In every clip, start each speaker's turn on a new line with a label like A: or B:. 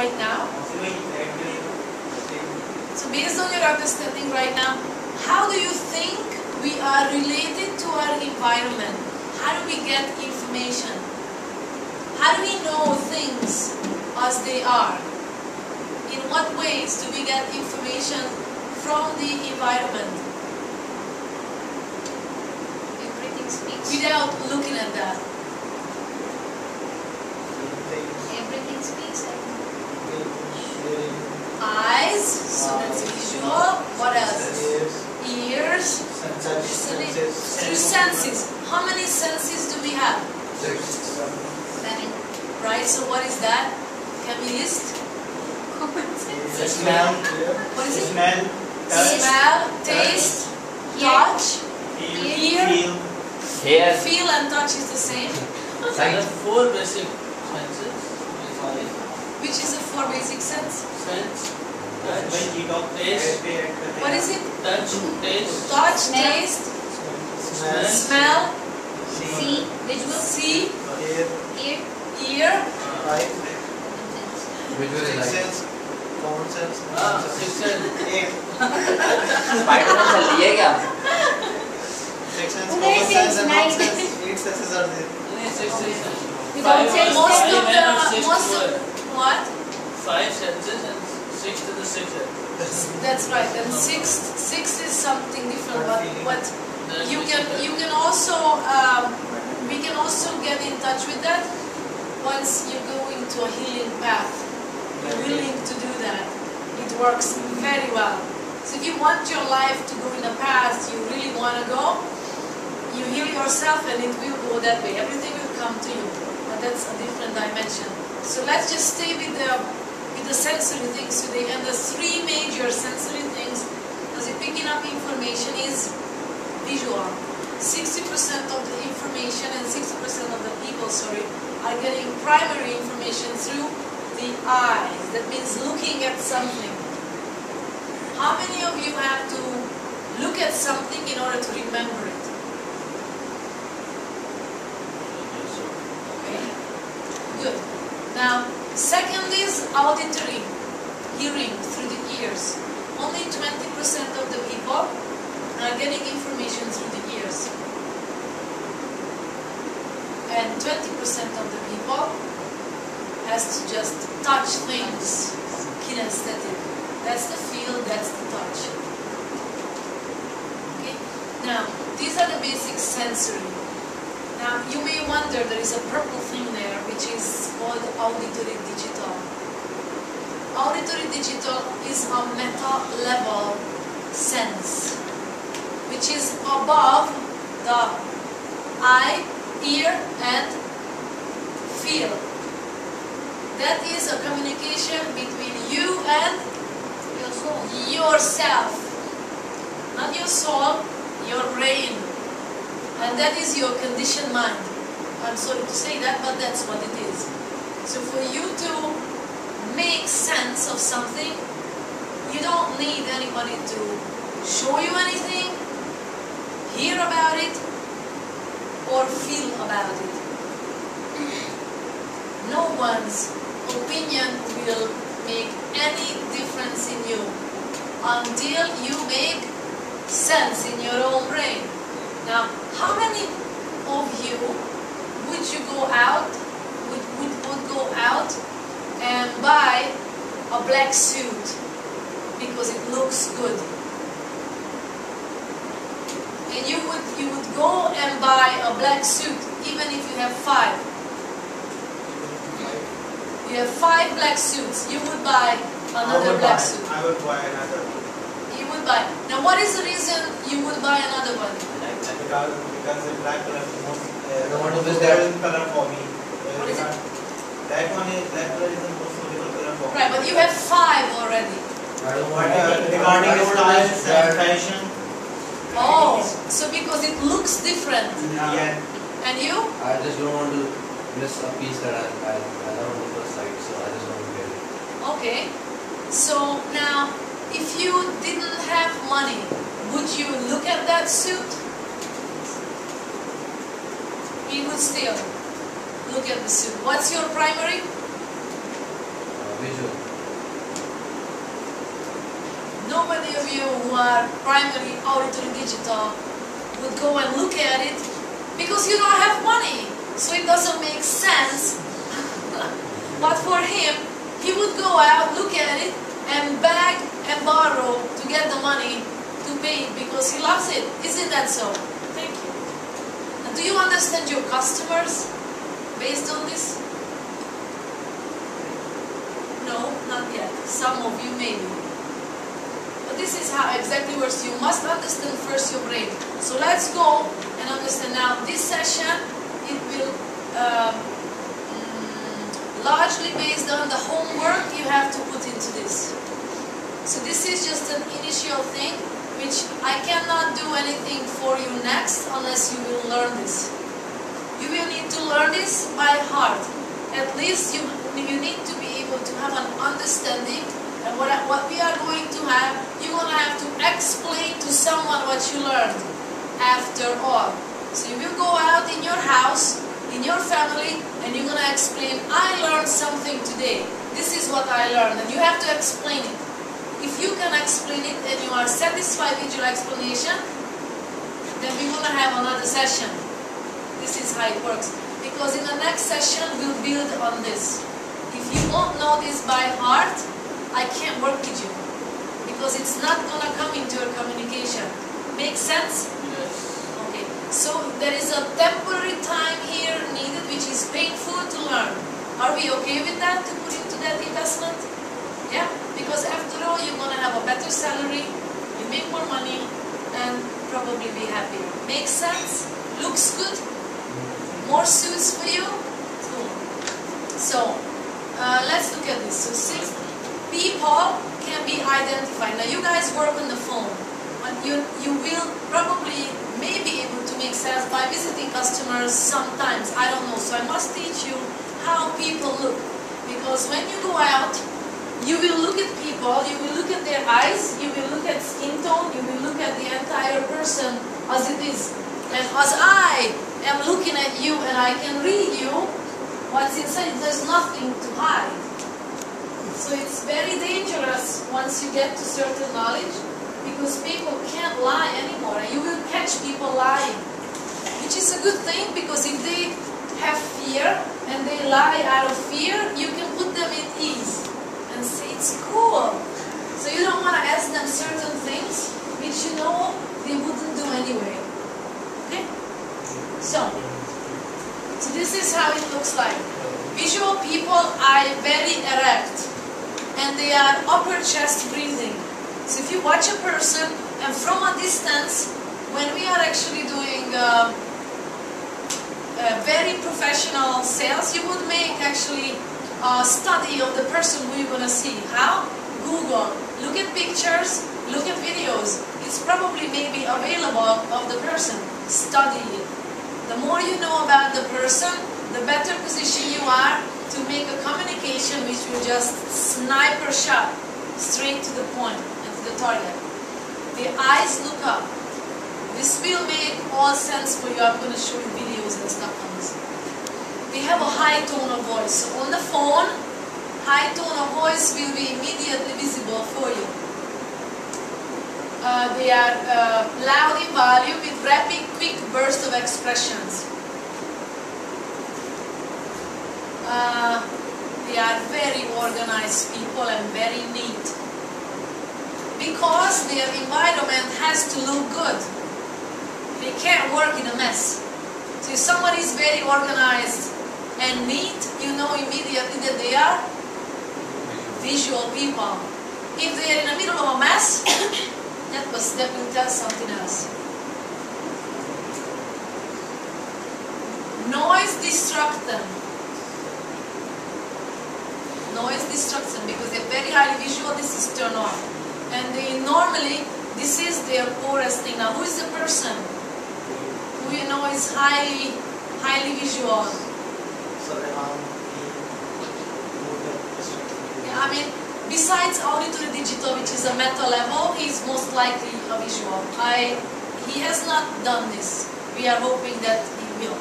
A: right now? So based on your understanding right now, how do you think we are related to our environment? How do we get information? How do we know things as they are? In what ways do we get information from the environment?
B: Everything speaks.
A: Without looking at that.
B: Everything speaks.
A: Eyes, so that's visual. What else? Ears. Through senses. How many senses do we have?
B: 7.
A: Right, so what is that? Can we list?
C: Smell.
A: What is it?
C: Smell.
A: Smell, taste, touch, hear,
D: Here.
A: feel and touch is the same.
D: Sight.
E: 4 basic senses.
A: Which is the 4 basic sense?
E: Sense, touch, taste,
A: What is it?
E: touch, taste,
A: Touch,
B: Smell.
A: taste,
E: smell,
A: smell,
B: See. Visual.
A: see,
B: Ear.
A: ear,
D: Visual is like.
C: Common sense.
E: 6 sense.
D: Spider-Man चल रही है क्या?
C: Six sense,
B: Well,
C: common
B: there's
C: sense, and
B: nine.
C: non sense. 8 senses are there.
E: नहीं, 6 senses.
B: Without sense,
A: most of the,
E: Six
A: most of,
E: word.
A: what?
E: 5 senses and 6 to the 6 sense.
A: That's right, and six is something different, but you can also, we can also get in touch with that once you go into a healing path. You're willing to do that. It works very well. So if you want your life to go in a path you really want to go, you heal yourself and it will go that way. Everything will come to you, but that's a different dimension. So let's just stay with the sensory things today. And the 3 major sensory things as you're picking up information is visual. 60% of the information and 60% of the people, are getting primary information through the eyes. That means looking at something. How many of you have to look at something in order to remember it? Okay. Good. Now, second is auditory, hearing through the ears. Only 20% of the people are getting information through the ears. And 20% of the people has to just touch things, kinesthetic. That's the feel, that's the touch. Okay? Now, these are the basic sensory. Now, you may wonder, there is a purple thing there, which is called auditory digital. Auditory digital is a meta-level sense, which is above the eye, ear, and feel. That is a communication between you and
B: Your soul.
A: yourself. Not your soul, your brain. And that is your conditioned mind. I'm sorry to say that, but that's what it is. So for you to make sense of something, you don't need anybody to show you anything, hear about it, or feel about it. No one's opinion will make any difference in you until you make sense in your own brain. Now, how many of you would go out and buy a black suit because it looks good? And you would go and buy a black suit even if you have 5. You have 5 black suits. You would buy another black suit.
C: I would buy another one.
A: You would buy. Now, what is the reason you would buy another one?
C: Because the black color is most
D: want to miss that.
C: color for me.
A: What is it?
C: Black color is the most suitable color for me.
A: Right, but you have 5 already.
D: I don't
C: But
D: want
C: regarding style and fashion,
A: Oh, so because it looks different.
C: yeah.
A: And you?
D: I just don't want to miss a piece that I love on the first sight, so I just want to get it.
A: Okay. So now, if you didn't have money, would you look at that suit? You would still look at the suit. What's your primary?
D: Visual.
A: many of you who are primarily auditory digital would go and look at it because you don't have money, so it doesn't make sense. But for him, he would go out, look at it, and beg and borrow to get the money to pay it because he loves it. Isn't that so? Thank you. And do you understand your customers based on this? No, not yet. Some of you maybe. But this is how exactly works. You must understand first your brain. So let's go and understand now. This session, it will largely based on the homework you have to put into this. So this is just an initial thing which I cannot do anything for you next unless you will learn this. You will need to learn this by heart. At least you need to be able to have an understanding, and what we are going to have, you're going to have to explain to someone what you learned after all. So you will go out in your house, in your family, and you're going to explain, I learned something today. This is what I learned, and you have to explain it. If you can explain it and you are satisfied with your explanation, then we're going to have another session. This is how it works. Because in the next session, we'll build on this. If you won't know this by heart, I can't work with you. Because it's not going to come into your communication. Make sense?
E: Yes.
A: Okay. So there is a temporary time here needed, which is painful to learn. Are we okay with that, to put into that investment? Yeah? Because after all, you're going to have a better salary, you make more money, and probably be happier. Makes sense? Looks good? More suits for you? Cool. So, let's look at this. So, 6 people can be identified. Now, you guys work on the phone, but you will probably may be able to make sales by visiting customers sometimes. I don't know. So, I must teach you how people look. Because when you go out, you will look at people, you will look at their eyes, you will look at skin tone, you will look at the entire person as it is. And as I am looking at you and I can read you, what's inside, there's nothing to hide. So it's very dangerous once you get to certain knowledge, because people can't lie anymore. And you will catch people lying, which is a good thing, because if they have fear and they lie out of fear, you can put them at ease and say it's cool. So you don't want to ask them certain things which you know they wouldn't do anyway. Okay? So this is how it looks like. Visual people are very erect and they are upper chest breathing. So if you watch a person and from a distance, when we are actually doing very professional sales, you would make actually a study of the person who you're going to see. How? Google. Look at pictures, look at videos. It's probably maybe available of the person. Study it. The more you know about the person, the better position you are to make a communication which will just sniper shot straight to the point and to the target. The eyes look up. This will make all sense for you. I'm going to show you videos and stuff on this. They have a high tone of voice. So on the phone, high tone of voice will be immediately visible for you. They are loud in volume with rapid, quick burst of expressions. They are very organized people and very neat. Because their environment has to look good. They can't work in a mess. So if somebody is very organized and neat, you know immediately that they are visual people. If they are in the middle of a mess, that will tell something else. Noise distracts them. Noise distracts them because they're very highly visual. This is turn off, and they normally this is their poorest thing. Now, who is the person who you know is highly visual? Yeah, I mean, besides auditory digital, which is a meta level, he's most likely a visual. He has not done this. We are hoping that he will.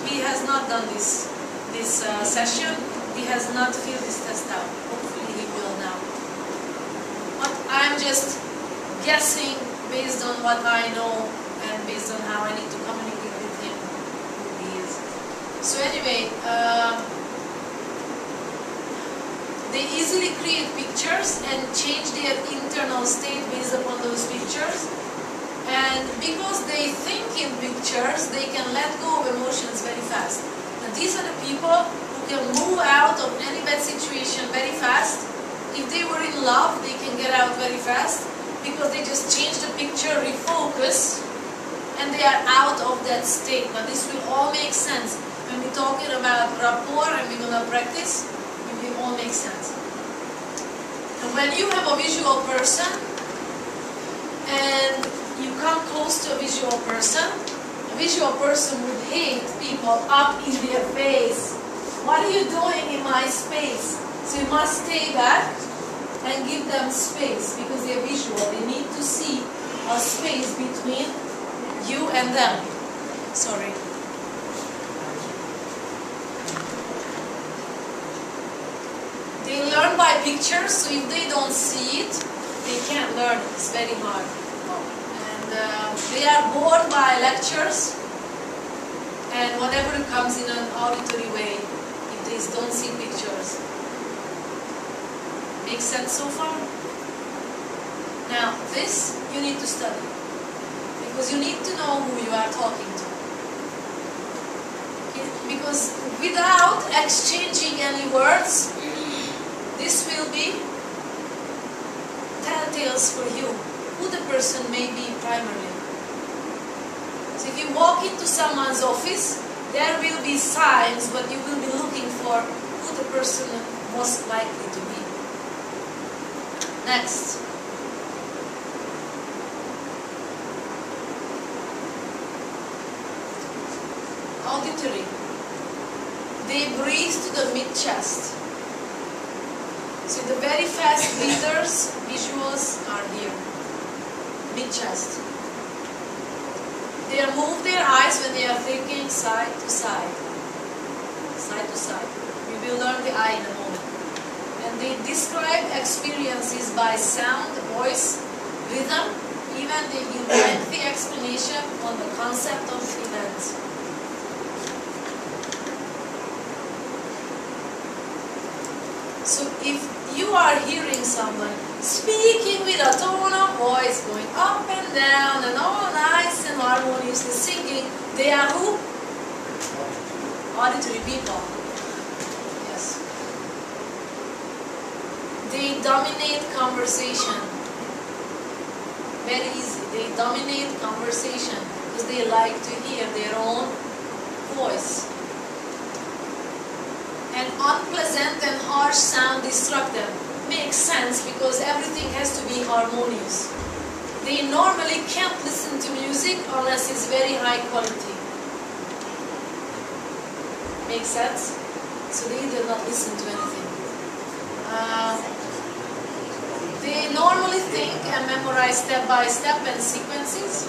A: He has not done this session. He has not filled this test out. Hopefully he will now. But I I'm just guessing based on what I know and based on how I need to communicate with him who he is. So anyway, they easily create pictures and change their internal state based upon those pictures. And because they think in pictures, they can let go of emotions very fast. And these are the people who can move out of any bad situation very fast. If they were in love, they can get out very fast because they just change the picture, refocus, and they are out of that state. Now this will all make sense. When we're talking about rapport and we're going to practice, it will all make sense. And when you have a visual person and you come close to a visual person would hate people up in their face. What are you doing in my space? So you must stay back and give them space because they are visual. They need to see a space between you and them. Sorry. They learn by pictures, so if they don't see it, they can't learn. It's very hard. They are bored by lectures and whatever comes in an auditory way, if they don't see pictures. Makes sense so far? Now, this you need to study because you need to know who you are talking to. Okay? Because without exchanging any words, this will be telltales for you who the person may be primarily. So if you walk into someone's office, there will be signs, but you will be looking for who the person most likely to be. Next. Auditory. They breathe to the mid-chest. So the very fast breathers, visuals are here. Mid-chest. They move their eyes when they are thinking side to side. Side to side. We will learn the eye in a moment. And they describe experiences by sound, voice, rhythm, even they give lengthy explanation on the concept of events. So if you are hearing someone speaking with a tone of voice going up and down and all nice and harmoniously singing, they are who? Auditory people. Yes. They dominate conversation. Very easy. They dominate conversation because they like to hear their own voice. And unpleasant and harsh sound distract them. Makes sense because everything has to be harmonious. They normally can't listen to music unless it's very high quality. Makes sense? So they do not listen to anything. They normally think and memorize step by step and sequences.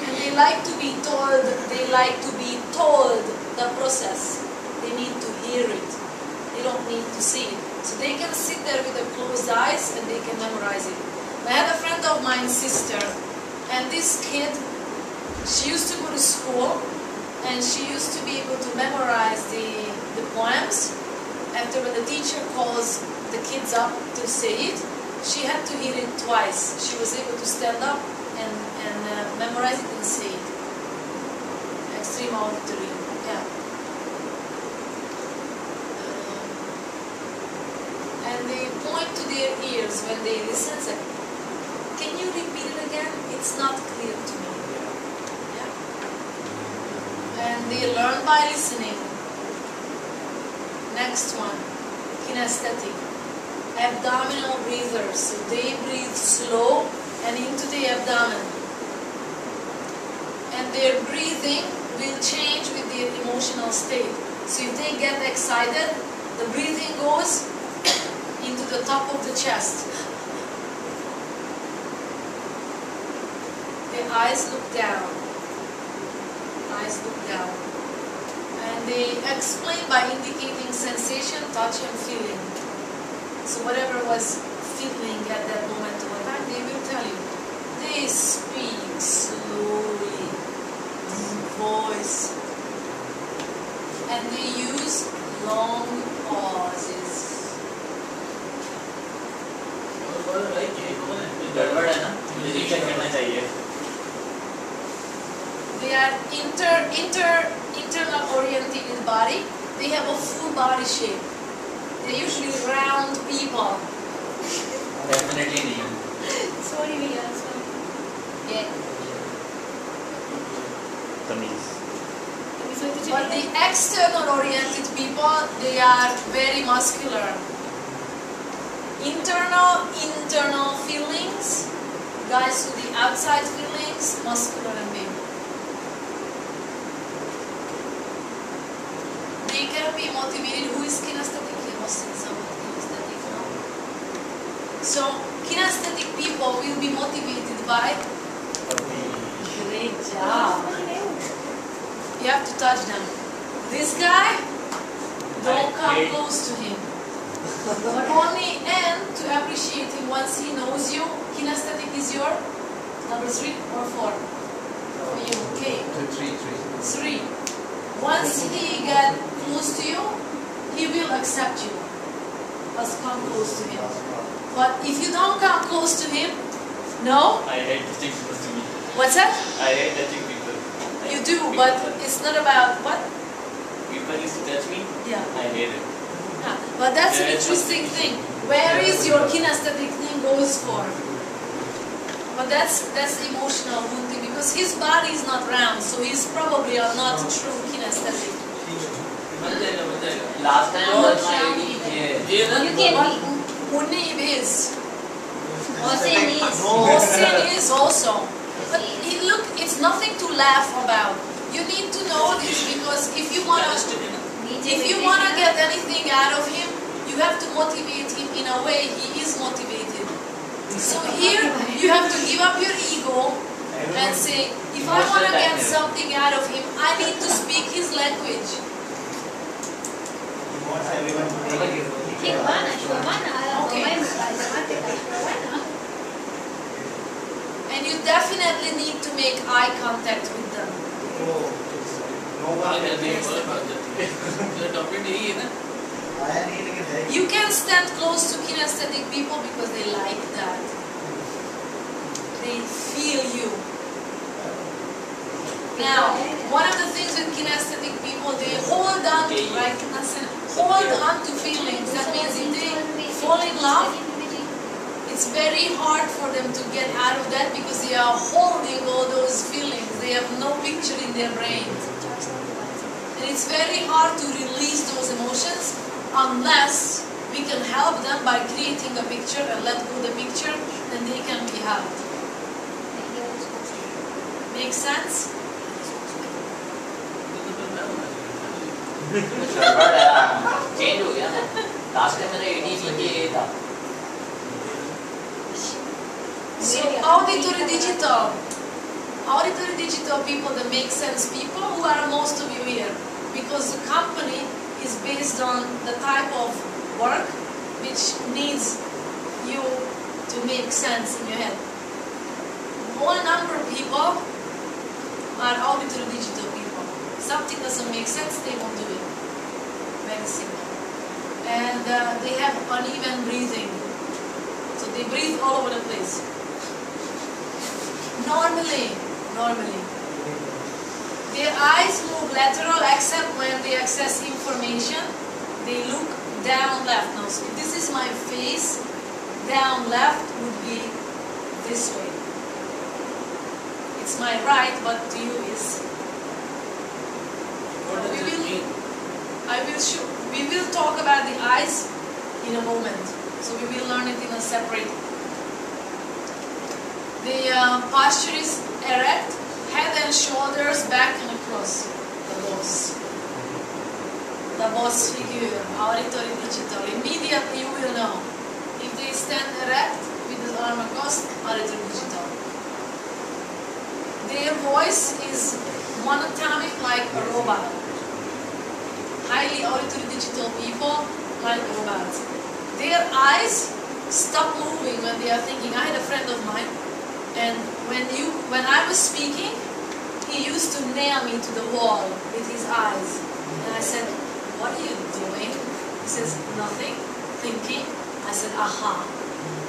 A: And they like to be told the process. They need to hear it. They don't need to see it. So they can sit there with their closed eyes and they can memorize it. I had a friend of mine's sister, and this kid, she used to go to school and she used to be able to memorize the poems. After when the teacher calls the kids up to say it, she had to hear it twice. She was able to stand up and memorize it and say it. Extreme auditory. Yeah. And they point to their ears when they listen and say, can you repeat it again? It's not clear to me. Yeah. And they learn by listening. Next one, kinesthetic. Abdominal breathers. So they breathe slow and into the abdomen. And their breathing will change with their emotional state. So if they get excited, the breathing goes into the top of the chest. The eyes look down. Eyes look down. And they explain by indicating sensation, touch and feeling. So whatever was feeling at that moment of time, they will tell you. They speak slowly, deep voice, and they use long pauses.
E: गड़बड़ है ना, मुझे recheck करना चाहिए.
A: They are internal oriented body. They have a full body shape. They're usually round people.
E: Definitely नहीं.
B: Sorry, भैया. Yeah.
E: तमीज़.
A: But the external oriented people, they are very muscular. Internal feelings, guys with the outside feelings, muscular and big. They can be motivated. Who is kinesthetic? He was saying something kinesthetic now. So kinesthetic people will be motivated by. Great job. You have to touch them. This guy, don't come close to him. Only and to appreciate him once he knows you. Kinesthetic is your number 3 or 4 for you. Okay. 3. Once he get close to you, he will accept you. Just come close to him. But if you don't come close to him, no.
E: I hate touching people to me.
A: What's that?
E: I hate touching people.
A: You do, but it's not about what?
E: People used to touch me.
A: Yeah.
E: I hate it.
A: But that's an interesting thing. Where is your kinesthetic thing goes for? But that's emotional wounding because his body is not round, so he's probably not true kinesthetic.
E: Last time was my
B: You can be.
A: Munib is.
B: Hossein is.
A: Hossein is also. But look, it's nothing to laugh about. You need to know this because if you wanna get anything out of him, you have to motivate him in a way he is motivated. So here you have to give up your ego and say, if I wanna get something out of him, I need to speak his language.
C: He wants everyone to take it.
A: Okay. And you definitely need to make eye contact with them.
C: No one will be
A: You can stand close to kinesthetic people because they like that. They feel you. Now, one of the things with kinesthetic people, they hold on to, right? Hold on to feelings. That means if they fall in love, it's very hard for them to get out of that because they are holding all those feelings. They have no picture in their brain. And it's very hard to release those emotions unless we can help them by creating a picture and let go the picture, then they can be helped. Make sense?
E: Change हो गया ना last time मेरा ADC के था
A: So auditory digital people, the make sense people who are most of you here, because the company is based on the type of work which needs you to make sense in your head. One number of people are auditory digital people. Something doesn't make sense, they won't do it. Very simple. And they have uneven breathing. So they breathe all over the place. Normally, their eyes move lateral except when they access information. They look down left. Now, so if this is my face, down left would be this way. It's my right, but to you is.
E: What does this mean?
A: We will talk about the eyes in a moment. So we will learn it in a separate. The posture is erect, head and shoulders back and across. The boss figure, auditory digital. Immediately you will know. If they stand erect with the arm across, auditory digital. Their voice is monotonic like a robot. Highly auditory digital people like robots. Their eyes stop moving when they are thinking. I had a friend of mine, and when I was speaking, he used to nail me to the wall with his eyes. And I said, "What are you doing?" He says, "Nothing, thinking." I said, "Aha."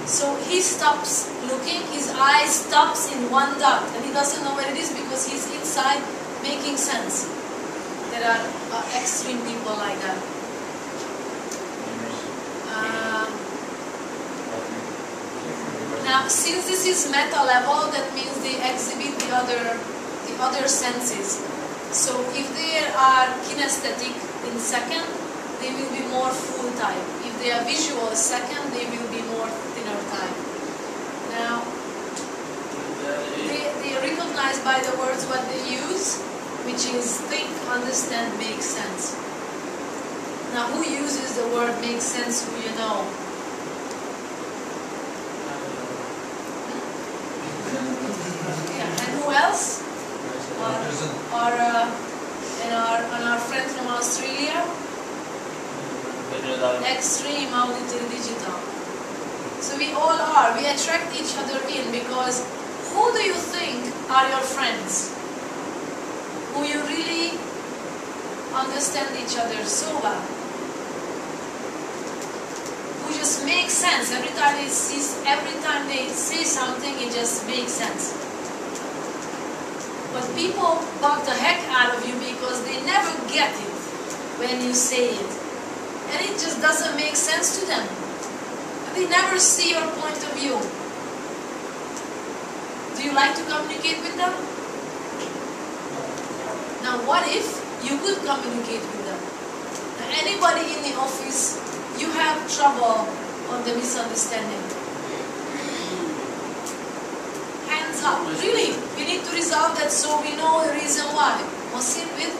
A: So he stops looking, his eye stops in one dot, and he doesn't know where it is because he's inside making sense. There are extreme people like that. Now, since this is meta level, that means they exhibit the other senses. So if they are kinesthetic in second, they will be more full type. If they are visual second, they will be more thinner type. Now, they recognize by the words what they use, which is think, understand, make sense. Now, who uses the word make sense, who you know? Yeah, and who else? And our friend from Australia? Extreme auditory digital. So we all are. We attract each other in because who do you think are your friends? Who you really understand each other so well? Who just make sense every time they say something, it just makes sense. But people bug the heck out of you because they never get it when you say it. And it just doesn't make sense to them. They never see your point of view. Do you like to communicate with them? Now what if you could communicate with them? Now, anybody in the office, you have trouble on the misunderstanding. Hands up. Really, we need to resolve that so we know the reason why. Must sit with